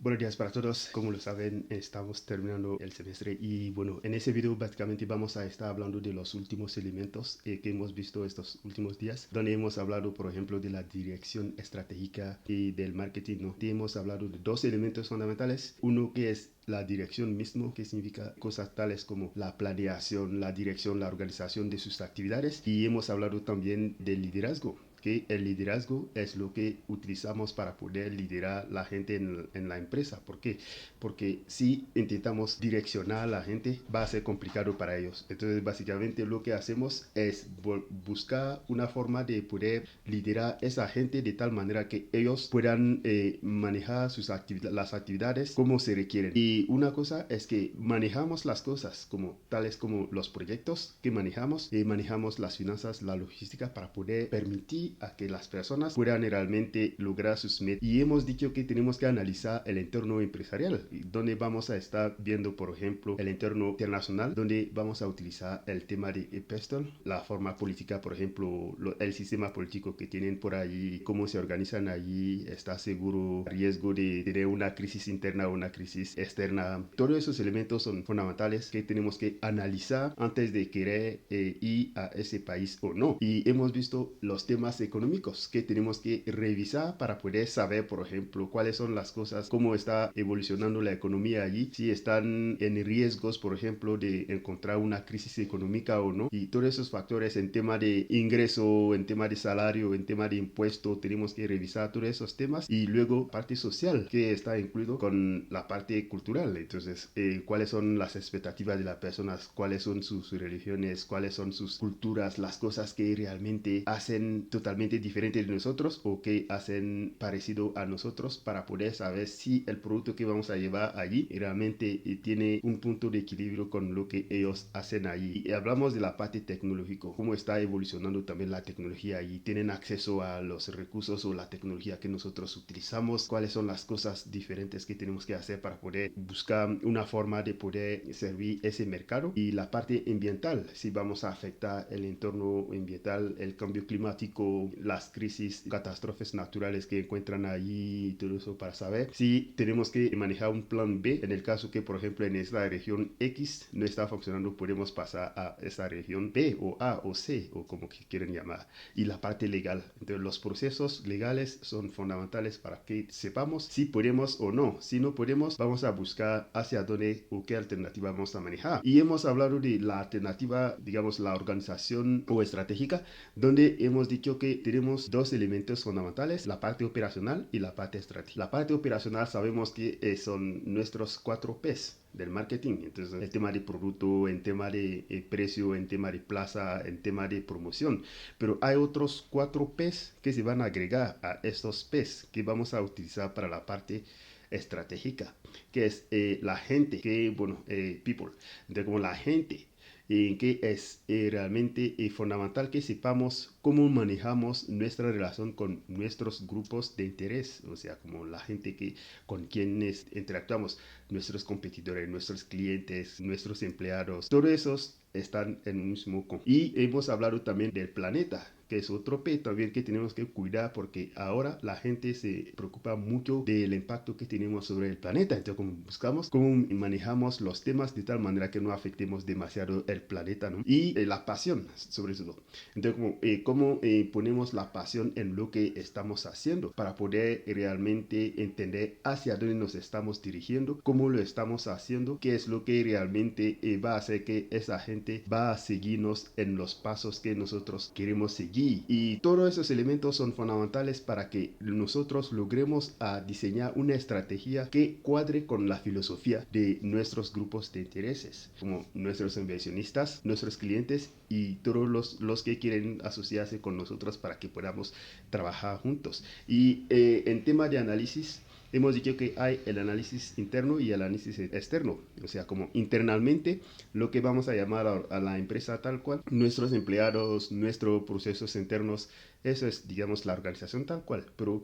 Buenos días para todos. Como lo saben, estamos terminando el semestre y bueno, en ese video básicamente vamos a estar hablando de los últimos elementos que hemos visto estos últimos días, donde hemos hablado, por ejemplo, de la dirección estratégica y del marketing, ¿no? Y hemos hablado de dos elementos fundamentales. Uno que es la dirección mismo, que significa cosas tales como la planeación, la dirección, la organización de sus actividades. Y hemos hablado también del liderazgo, que el liderazgo es lo que utilizamos para poder liderar la gente en la empresa. ¿Por qué? Porque si intentamos direccionar a la gente va a ser complicado para ellos. Entonces básicamente lo que hacemos es buscar una forma de poder liderar a esa gente de tal manera que ellos puedan manejar las actividades como se requieren. Y una cosa es que manejamos las cosas como tales como los proyectos que manejamos, manejamos las finanzas, la logística para poder permitir a que las personas puedan realmente lograr sus metas. Y hemos dicho que tenemos que analizar el entorno empresarial, donde vamos a estar viendo, por ejemplo, el entorno internacional, donde vamos a utilizar el tema de Peston, la forma política, por ejemplo, el sistema político que tienen por allí, cómo se organizan allí, está seguro, riesgo de tener una crisis interna o una crisis externa. Todos esos elementos son fundamentales que tenemos que analizar antes de querer ir a ese país o no. Y hemos visto los temas económicos que tenemos que revisar para poder saber, por ejemplo, cuáles son las cosas, cómo está evolucionando la economía allí, si están en riesgos, por ejemplo, de encontrar una crisis económica o no. Y todos esos factores en tema de ingreso, en tema de salario, en tema de impuesto, tenemos que revisar todos esos temas. Y luego parte social, que está incluido con la parte cultural. Entonces, cuáles son las expectativas de las personas, cuáles son sus religiones, cuáles son sus culturas, las cosas que realmente hacen totalmente diferente de nosotros o que hacen parecido a nosotros, para poder saber si el producto que vamos a llevar allí realmente tiene un punto de equilibrio con lo que ellos hacen allí. Y hablamos de la parte tecnológica, cómo está evolucionando también la tecnología allí, tienen acceso a los recursos o la tecnología que nosotros utilizamos, cuáles son las cosas diferentes que tenemos que hacer para poder buscar una forma de poder servir ese mercado. Y la parte ambiental, si vamos a afectar el entorno ambiental, el cambio climático, las crisis, catástrofes naturales que encuentran allí y todo eso, para saber si tenemos que manejar un plan B en el caso que, por ejemplo, en esta región X no está funcionando, podemos pasar a esa región B o A o C o como que quieren llamar. Y la parte legal, entonces los procesos legales son fundamentales para que sepamos si podemos o no. Si no podemos, vamos a buscar hacia dónde o qué alternativa vamos a manejar. Y hemos hablado de la alternativa, digamos, la organización o estratégica, donde hemos dicho que tenemos dos elementos fundamentales, la parte operacional y la parte estratégica. La parte operacional sabemos que son nuestros 4Ps del marketing. Entonces, el tema de producto, en tema de precio, en tema de plaza, en tema de promoción. Pero hay otros 4Ps que se van a agregar a estos Ps que vamos a utilizar para la parte estratégica, que es la gente, que bueno, people, de como la gente, que es realmente fundamental que sepamos cómo manejamos nuestra relación con nuestros grupos de interés, o sea, como la gente que con quienes interactuamos, nuestros competidores, nuestros clientes, nuestros empleados, todos esos están en un mismo conjunto. Y hemos hablado también del planeta, que es otro P también que tenemos que cuidar, porque ahora la gente se preocupa mucho del impacto que tenemos sobre el planeta. Entonces, como buscamos cómo manejamos los temas de tal manera que no afectemos demasiado el planeta, ¿no? Y la pasión, sobre todo. Entonces, cómo ponemos la pasión en lo que estamos haciendo para poder realmente entender hacia dónde nos estamos dirigiendo, cómo lo estamos haciendo, qué es lo que realmente va a hacer que esa gente va a seguirnos en los pasos que nosotros queremos seguir. Y todos esos elementos son fundamentales para que nosotros logremos diseñar una estrategia que cuadre con la filosofía de nuestros grupos de intereses, como nuestros inversionistas, nuestros clientes y todos los que quieren asociarse con nosotros para que podamos trabajar juntos. Y en tema de análisis, hemos dicho que hay el análisis interno y el análisis externo, o sea, como internamente lo que vamos a llamar a la empresa tal cual, nuestros empleados, nuestros procesos internos, eso es, digamos, la organización tal cual, pero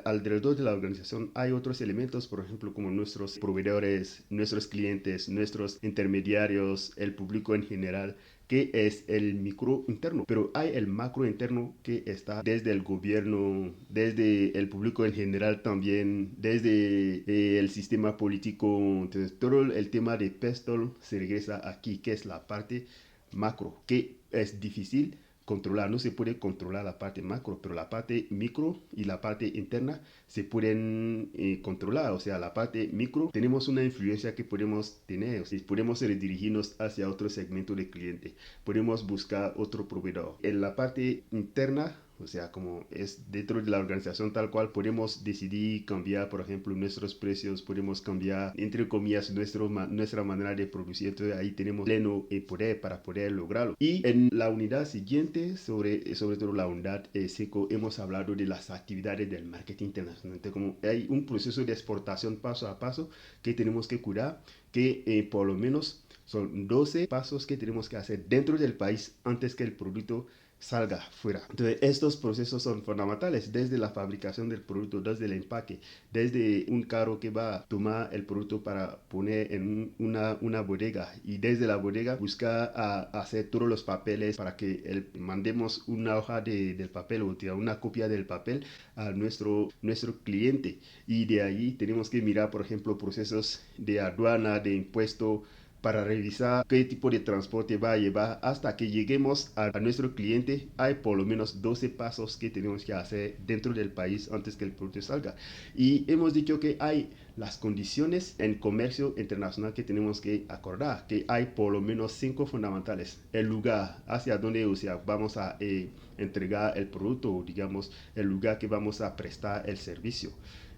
alrededor de la organización hay otros elementos, por ejemplo, como nuestros proveedores, nuestros clientes, nuestros intermediarios, el público en general, que es el micro interno, pero hay el macro interno que está desde el gobierno, desde el público en general también, desde el sistema político. Entonces todo el tema de PESTEL se regresa aquí, que es la parte macro, que es difícil controlar. No se puede controlar la parte macro, pero la parte micro y la parte interna se pueden controlar. O sea, la parte micro tenemos una influencia que podemos tener. O sea, podemos redirigirnos hacia otro segmento de cliente. Podemos buscar otro proveedor. En la parte interna, o sea, como es dentro de la organización tal cual, podemos decidir cambiar, por ejemplo, nuestros precios, podemos cambiar, entre comillas, nuestra manera de producir. Entonces ahí tenemos pleno poder para poder lograrlo. Y en la unidad siguiente, sobre todo la unidad 5, hemos hablado de las actividades del marketing internacional. Entonces, como hay un proceso de exportación paso a paso que tenemos que cuidar, que por lo menos son 12 pasos que tenemos que hacer dentro del país antes que el producto salga fuera. Entonces estos procesos son fundamentales, desde la fabricación del producto, desde el empaque, desde un carro que va a tomar el producto para poner en una bodega, y desde la bodega buscar hacer todos los papeles para que mandemos una hoja del papel, o una copia del papel a nuestro cliente. Y de ahí tenemos que mirar, por ejemplo, procesos de aduana, de impuesto, para revisar qué tipo de transporte va a llevar hasta que lleguemos a nuestro cliente. Hay por lo menos 12 pasos que tenemos que hacer dentro del país antes que el producto salga. Y hemos dicho que hay las condiciones en comercio internacional que tenemos que acordar, que hay por lo menos 5 fundamentales. El lugar hacia donde, o sea, vamos a entregar el producto, o digamos el lugar que vamos a prestar el servicio,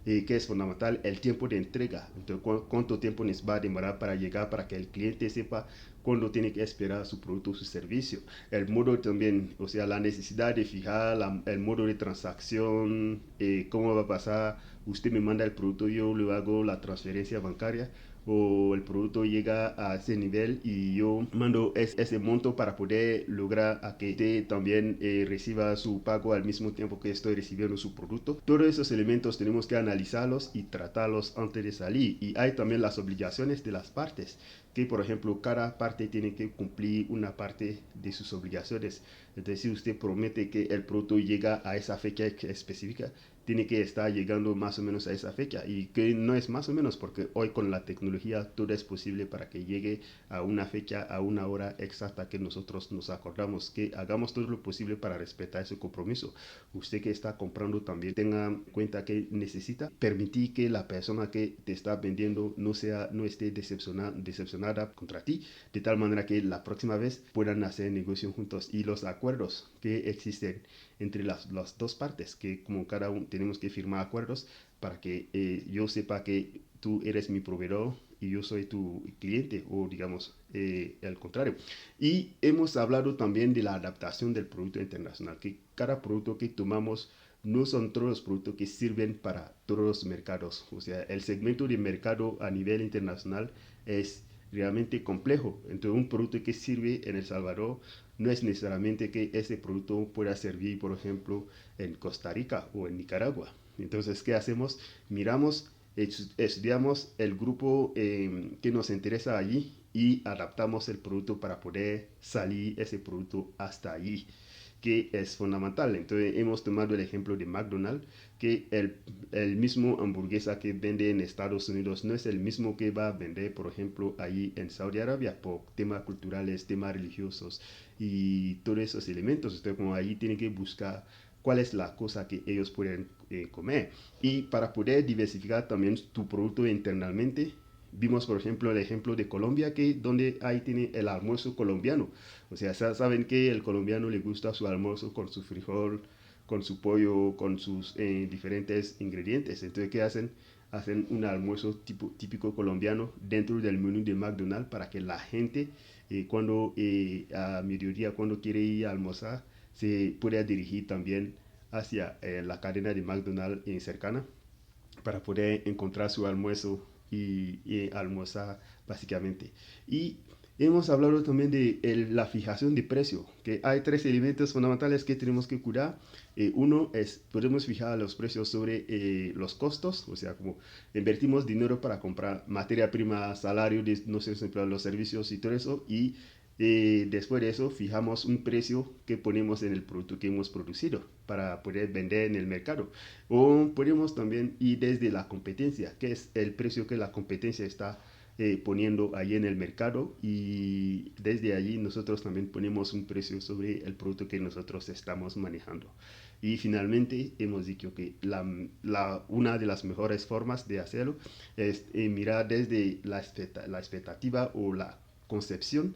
que es fundamental, el tiempo de entrega. Entonces, cuánto tiempo nos va a demorar para llegar, para que el cliente sepa cuándo tiene que esperar su producto o su servicio. El modo también, o sea, la necesidad de fijar el modo de transacción, cómo va a pasar. Usted me manda el producto, yo le hago la transferencia bancaria, o el producto llega a ese nivel y yo mando ese monto para poder lograr a que usted también reciba su pago al mismo tiempo que estoy recibiendo su producto. Todos esos elementos tenemos que analizarlos y tratarlos antes de salir. Y hay también las obligaciones de las partes, que por ejemplo cada parte tiene que cumplir una parte de sus obligaciones. Entonces, si usted promete que el producto llega a esa fecha específica, tiene que estar llegando más o menos a esa fecha, y que no es más o menos, porque hoy con la tecnología todo es posible para que llegue a una fecha, a una hora exacta que nosotros nos acordamos. Que hagamos todo lo posible para respetar ese compromiso. Usted que está comprando también tenga en cuenta que necesita permitir que la persona que te está vendiendo no esté decepcionada contra ti, de tal manera que la próxima vez puedan hacer negocio juntos. Y los acuerdos que existen entre las dos partes, que como cada uno tenemos que firmar acuerdos para que yo sepa que tú eres mi proveedor y yo soy tu cliente, o digamos al contrario. Y hemos hablado también de la adaptación del producto internacional, que cada producto que tomamos no son todos los productos que sirven para todos los mercados. O sea, el segmento de mercado a nivel internacional es realmente complejo. Entonces, un producto que sirve en El Salvador no es necesariamente que ese producto pueda servir, por ejemplo, en Costa Rica o en Nicaragua. Entonces, ¿qué hacemos? Miramos, estudiamos el grupo que nos interesa allí, y adaptamos el producto para poder salir ese producto hasta allí, que es fundamental. Entonces hemos tomado el ejemplo de McDonald's, que el mismo hamburguesa que vende en Estados Unidos no es el mismo que va a vender, por ejemplo, ahí en Saudi Arabia, por temas culturales, temas religiosos y todos esos elementos. Entonces, como ahí tienen que buscar cuál es la cosa que ellos pueden comer. Y para poder diversificar también tu producto internamente, vimos por ejemplo el ejemplo de Colombia, que donde ahí tiene el almuerzo colombiano. O sea, saben que el colombiano le gusta su almuerzo con su frijol, con su pollo, con sus diferentes ingredientes. Entonces, ¿qué hacen? Hacen un almuerzo típico colombiano dentro del menú de McDonald's, para que la gente cuando a mediodía, cuando quiere ir a almorzar, se pueda dirigir también hacia la cadena de McDonald's cercana, para poder encontrar su almuerzo y almorzar básicamente. Y hemos hablado también de la fijación de precio, que hay 3 elementos fundamentales que tenemos que cuidar. Uno es, podemos fijar los precios sobre los costos, o sea, como invertimos dinero para comprar materia prima, salario de nuestros empleados, los servicios y todo eso, y Después de eso, fijamos un precio que ponemos en el producto que hemos producido para poder vender en el mercado. O podemos también ir desde la competencia, que es el precio que la competencia está poniendo ahí en el mercado, y desde allí nosotros también ponemos un precio sobre el producto que nosotros estamos manejando. Y finalmente hemos dicho que una de las mejores formas de hacerlo es mirar desde la expectativa o la concepción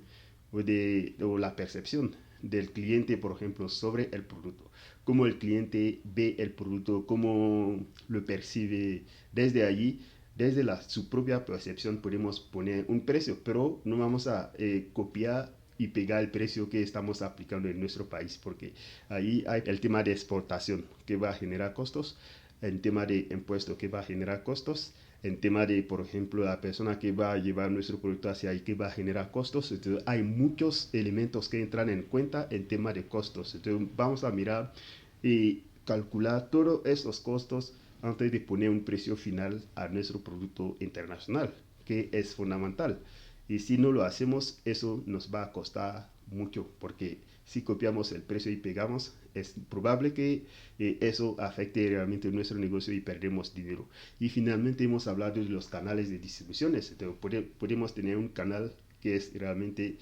o la percepción del cliente, por ejemplo, sobre el producto. Cómo el cliente ve el producto, cómo lo percibe. Desde allí, desde su propia percepción, podemos poner un precio, pero no vamos a copiar y pegar el precio que estamos aplicando en nuestro país, porque ahí hay el tema de exportación que va a generar costos, el tema de impuesto que va a generar costos, en tema de, por ejemplo, la persona que va a llevar nuestro producto hacia ahí, que va a generar costos. Entonces, hay muchos elementos que entran en cuenta en tema de costos. Entonces, vamos a mirar y calcular todos esos costos antes de poner un precio final a nuestro producto internacional, que es fundamental. Y si no lo hacemos, eso nos va a costar mucho, porque si copiamos el precio y pegamos, es probable que eso afecte realmente nuestro negocio y perdemos dinero. Y finalmente hemos hablado de los canales de distribuciones. Entonces, podemos tener un canal que es realmente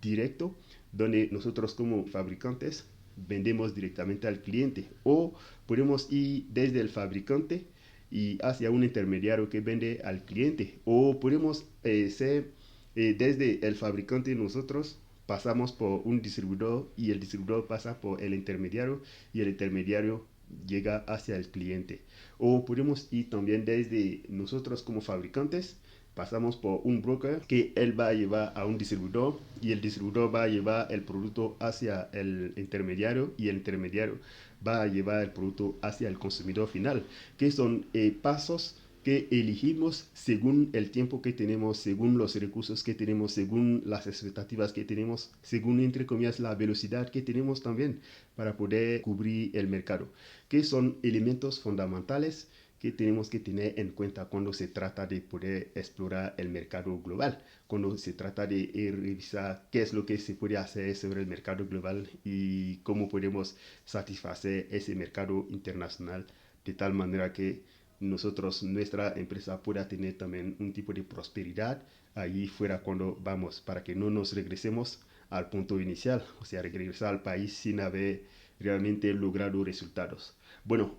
directo, donde nosotros como fabricantes vendemos directamente al cliente, o podemos ir desde el fabricante y hacia un intermediario que vende al cliente, o podemos ser desde el fabricante nosotros pasamos por un distribuidor y el distribuidor pasa por el intermediario y el intermediario llega hacia el cliente. O podemos ir también desde nosotros como fabricantes, pasamos por un broker que él va a llevar a un distribuidor y el distribuidor va a llevar el producto hacia el intermediario y el intermediario va a llevar el producto hacia el consumidor final, que son pasos que elegimos según el tiempo que tenemos, según los recursos que tenemos, según las expectativas que tenemos, según, entre comillas, la velocidad que tenemos también para poder cubrir el mercado, que son elementos fundamentales que tenemos que tener en cuenta cuando se trata de poder explorar el mercado global, cuando se trata de revisar qué es lo que se puede hacer sobre el mercado global y cómo podemos satisfacer ese mercado internacional de tal manera que nuestra empresa pueda tener también un tipo de prosperidad allí fuera cuando vamos, para que no nos regresemos al punto inicial, o sea, regresar al país sin haber realmente logrado resultados. Bueno,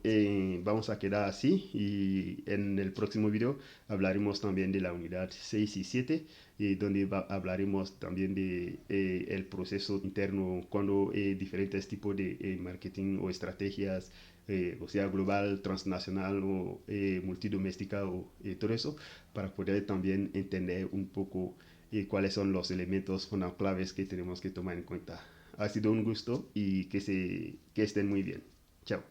vamos a quedar así y en el próximo video hablaremos también de la unidad 6 y 7, donde hablaremos también de el proceso interno cuando diferentes tipos de marketing o estrategias, o sea, global, transnacional o multidoméstica o todo eso, para poder también entender un poco cuáles son los elementos claves que tenemos que tomar en cuenta. Ha sido un gusto y que estén muy bien. Chao.